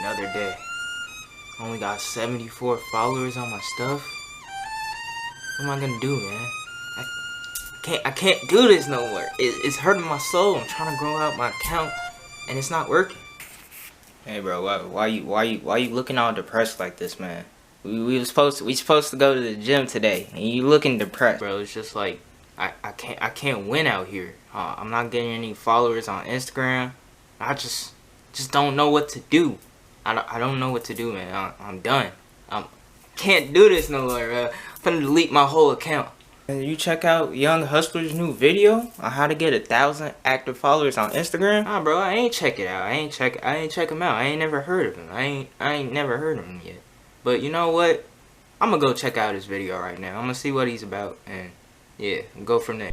Another day. Only got 74 followers on my stuff. What am I gonna do, man? I can't do this no more. It's hurting my soul. I'm trying to grow out my account, and it's not working. Hey, bro, why you looking all depressed like this, man? We supposed to go to the gym today, and you looking depressed, bro. It's just like I can't win out here. I'm not getting any followers on Instagram. I just don't know what to do. I don't know what to do, man. I'm done. Can't do this no more, bro. I'm finna delete my whole account. And you check out Young Hustler's new video on how to get 1,000 active followers on Instagram? Nah, bro, I ain't check it out. I ain't check him out. I ain't never heard of him. I ain't never heard of him yet. But you know what? I'm gonna go check out his video right now. I'm gonna see what he's about, and yeah, go from there.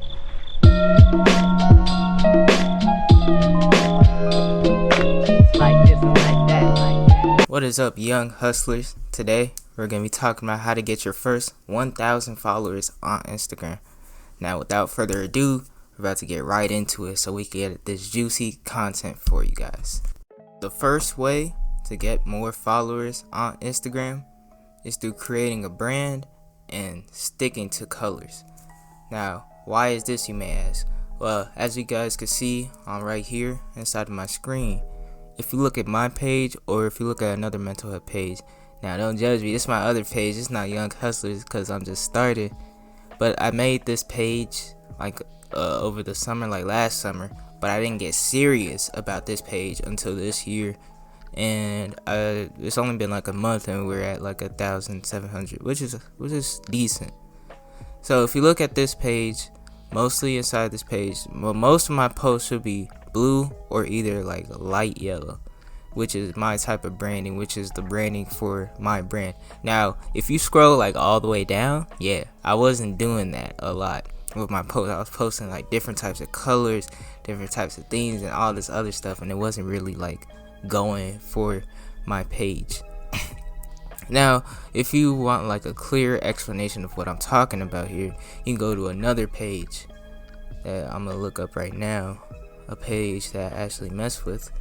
What is up, Young Hustlers? Today we're gonna be talking about how to get your first 1,000 followers on Instagram. Now, without further ado, we're about to get right into it so we can get this juicy content for you guys. The first way to get more followers on Instagram is through creating a brand and sticking to colors. Now, why is this, you may ask? Well, as you guys can see on right here inside of my screen, if you look at my page or if you look at another mental health page, now don't judge me, it's my other page, it's not Young Hustlers because I'm just started, but I made this page like over the summer, like last summer, but I didn't get serious about this page until this year, and it's only been like a month and we're at like 1,700, which is decent. So if you look at this page, mostly inside this page, well, most of my posts should be blue or either like light yellow, which is my type of branding, which is the branding for my brand. Now, if you scroll like all the way down, yeah, I wasn't doing that a lot with my posts. I was posting like different types of colors, different types of things, and all this other stuff, and it wasn't really like going for my page. Now, if you want like a clear explanation of what I'm talking about here, you can go to another page that I'm gonna look up right now, a page that I actually mess with.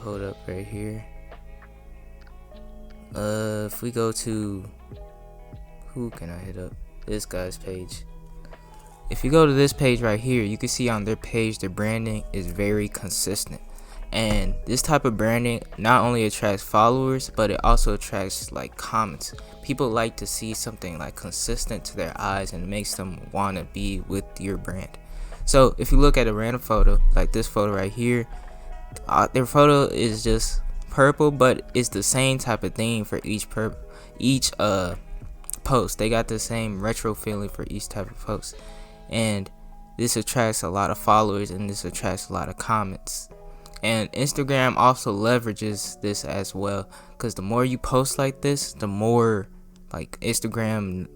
Hold up right here. If we go to, who can I hit up? This guy's page. If you go to this page right here, you can see on their page their branding is very consistent. And this type of branding not only attracts followers, but it also attracts like comments. People like to see something like consistent to their eyes and makes them want to be with your brand. So if you look at a random photo, like this photo right here, their photo is just purple, but it's the same type of thing for each post. They got the same retro feeling for each type of post, and this attracts a lot of followers and this attracts a lot of comments. And Instagram also leverages this as well, because the more you post like this, the more like Instagram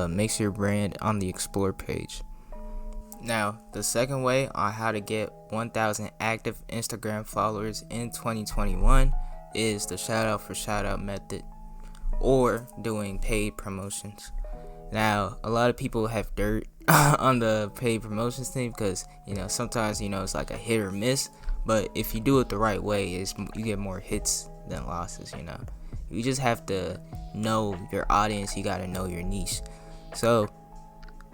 makes your brand on the explore page. Now, the second way on how to get 1,000 active Instagram followers in 2021 is the shout out for shout out method, or doing paid promotions. Now, a lot of people have dirt on the paid promotions thing because, sometimes, it's like a hit or miss. But if you do it the right way, you get more hits than losses, You just have to know your audience. You got to know your niche. So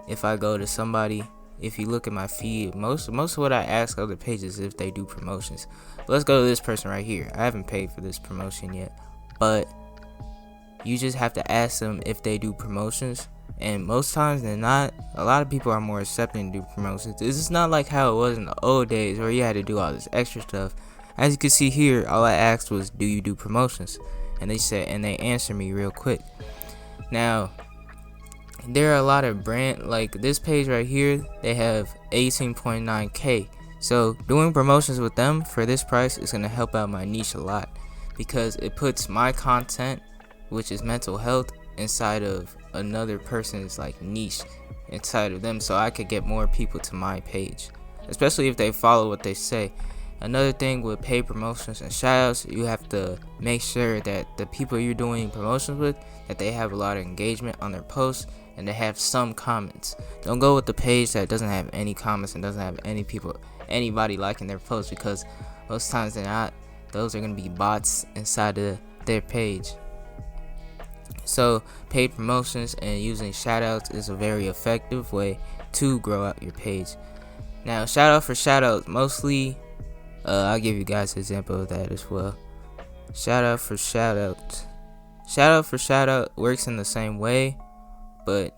if I go to somebody, if you look at my feed, most of what I ask other pages is if they do promotions. But let's go to this person right here. I haven't paid for this promotion yet, but you just have to ask them if they do promotions. And most times than not, a lot of people are more accepting to do promotions. This is not like how it was in the old days where you had to do all this extra stuff. As you can see here, all I asked was, do you do promotions? And they answered me real quick. Now, there are a lot of like this page right here, they have 18.9k. So doing promotions with them for this price is going to help out my niche a lot, because it puts my content, which is mental health, inside of another person's like niche inside of them, so I could get more people to my page, especially if they follow what they say. Another thing with paid promotions and shoutouts, you have to make sure that the people you're doing promotions with, that they have a lot of engagement on their posts and they have some comments. Don't go with the page that doesn't have any comments and doesn't have anybody liking their posts, because most times they're not, those are going to be bots inside of their page. So paid promotions and using shoutouts is a very effective way to grow out your page. Now, shoutout for shoutouts, mostly I'll give you guys an example of that as well. Shoutout for shoutout works in the same way, but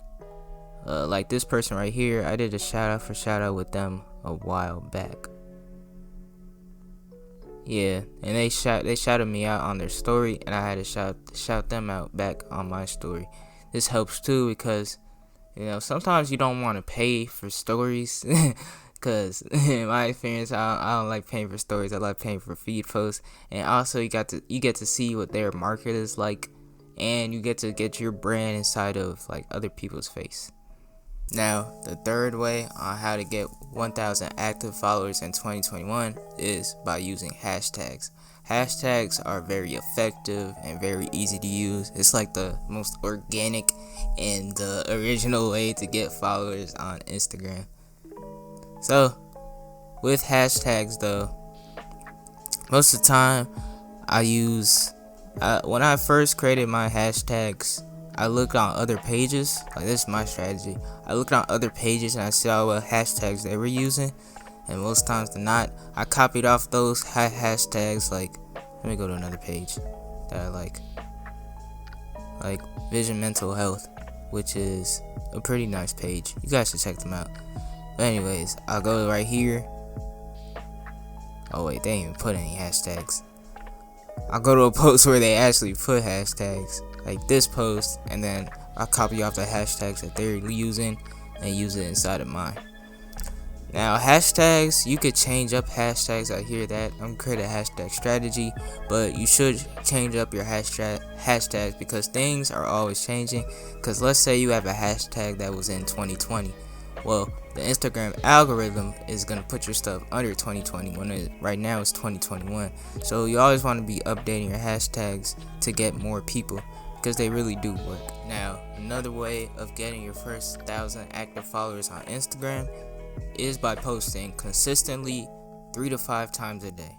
like this person right here, I did a shoutout for shoutout with them a while back. Yeah, and they shouted me out on their story, and I had to shout them out back on my story. This helps too because, you know, sometimes you don't want to pay for stories, because in my experience, I don't like paying for stories. I like paying for feed posts, and also you get to see what their market is like, and you get to get your brand inside of like other people's face. Now, the third way on how to get 1,000 active followers in 2021 is by using hashtags. Hashtags are very effective and very easy to use. It's like the most organic and the original way to get followers on Instagram. So, with hashtags though, most of the time I use, when I first created my hashtags, I looked on other pages. Like, this is my strategy. I looked on other pages and I saw what hashtags they were using, and most times than not, I copied off those hashtags. Like, let me go to another page that I like Vision Mental Health, which is a pretty nice page. You guys should check them out. But anyways, I'll go right here. Oh wait, they ain't even put any hashtags. I'll go to a post where they actually put hashtags, like this post, and then I'll copy off the hashtags that they're using and use it inside of mine. Now, hashtags, you could change up hashtags. I hear that. I'm gonna create a hashtag strategy, but you should change up your hashtags because things are always changing. Because let's say you have a hashtag that was in 2020. Well, the Instagram algorithm is going to put your stuff under 2020 when right now it's 2021. So you always want to be updating your hashtags to get more people, because they really do work. Now, another way of getting your first 1,000 active followers on Instagram is by posting consistently 3 to 5 times a day.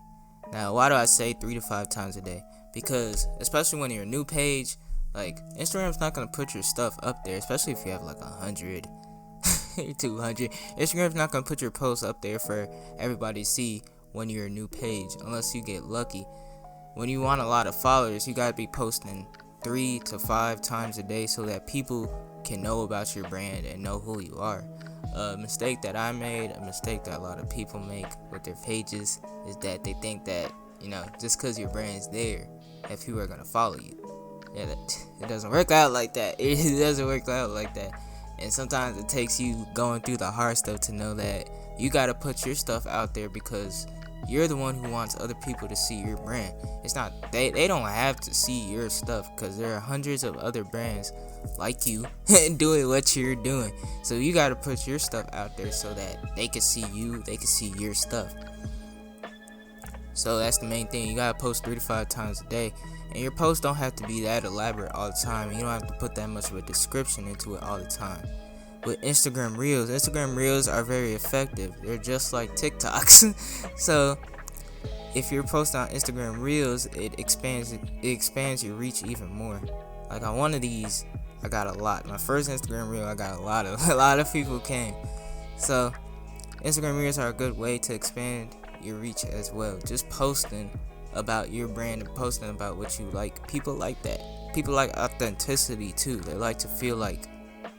Now, why do I say 3 to 5 times a day? Because especially when you're a new page, like, Instagram's not going to put your stuff up there, especially if you have like 100 200. Instagram's not gonna put your posts up there for everybody to see when you're a new page, unless you get lucky. When you want a lot of followers, you gotta be posting 3 to 5 times a day so that people can know about your brand and know who you are. A mistake that I made, a mistake that a lot of people make with their pages, is that they think that, you know, just because your brand's there, that people are gonna follow you. Yeah, it doesn't work out like that. It doesn't work out like that. And sometimes it takes you going through the hard stuff to know that you gotta put your stuff out there, because you're the one who wants other people to see your brand. It's not, they don't have to see your stuff, because there are hundreds of other brands like you doing what you're doing. So you gotta put your stuff out there so that they can see you, they can see your stuff. So that's the main thing. You gotta post 3 to 5 times a day. And your posts don't have to be that elaborate all the time. You don't have to put that much of a description into it all the time. With Instagram Reels are very effective. They're just like TikToks. So if you're posting on Instagram Reels, it expands your reach even more. Like on one of these, I got a lot. My first Instagram Reel, I got a lot of people came. So Instagram Reels are a good way to expand your reach as well. Just posting about your brand and posting about what you like. People like that. People like authenticity too. They like to feel like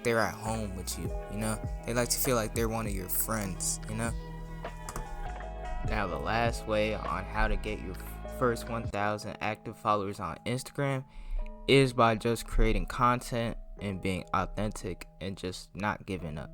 they're at home with you, you know? They like to feel like they're one of your friends, you know? Now, the last way on how to get your first 1,000 active followers on Instagram is by just creating content and being authentic and just not giving up.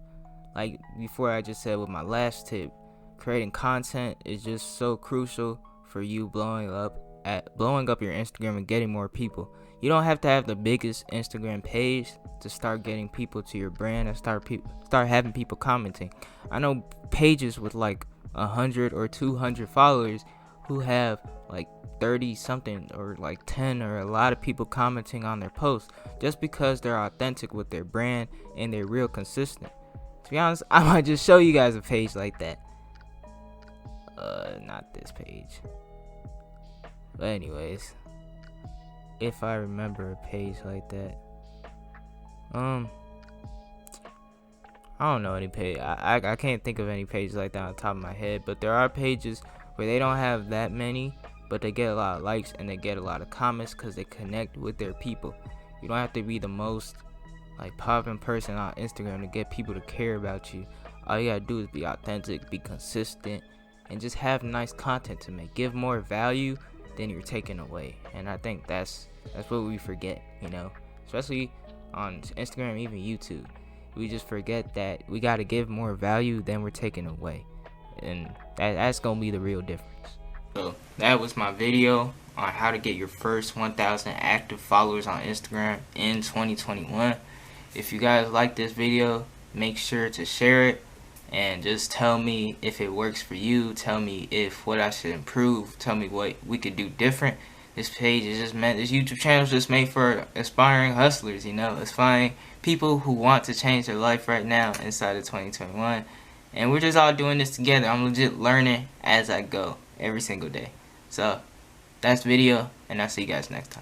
Like before I just said with my last tip, creating content is just so crucial for you blowing up your Instagram and getting more people. You don't have to have the biggest Instagram page to start getting people to your brand and start having people commenting. I know pages with like 100 or 200 followers who have like 30 something or like 10 or a lot of people commenting on their posts just because they're authentic with their brand and they're real consistent. To be honest, I might just show you guys a page like that. Not this page. But anyways, if I remember a page like that, I don't know any page. I can't think of any pages like that on top of my head. But there are pages where they don't have that many, but they get a lot of likes and they get a lot of comments because they connect with their people. You don't have to be the most like popping person on Instagram to get people to care about you. All you gotta do is be authentic, be consistent, and just have nice content to make. Give more value than you're taking away. And I think that's what we forget, especially on Instagram, even YouTube. We just forget that we gotta give more value than we're taking away, and that's gonna be the real difference. So that was my video on how to get your first 1,000 active followers on Instagram in 2021. If you guys like this video, make sure to share it and just tell me if it works for you. Tell me if what I should improve. Tell me what we could do different. This page is just meant, this YouTube channel is just made for aspiring hustlers, aspiring people who want to change their life right now inside of 2021. And we're just all doing this together. I'm legit learning as I go every single day. So that's the video, and I'll see you guys next time.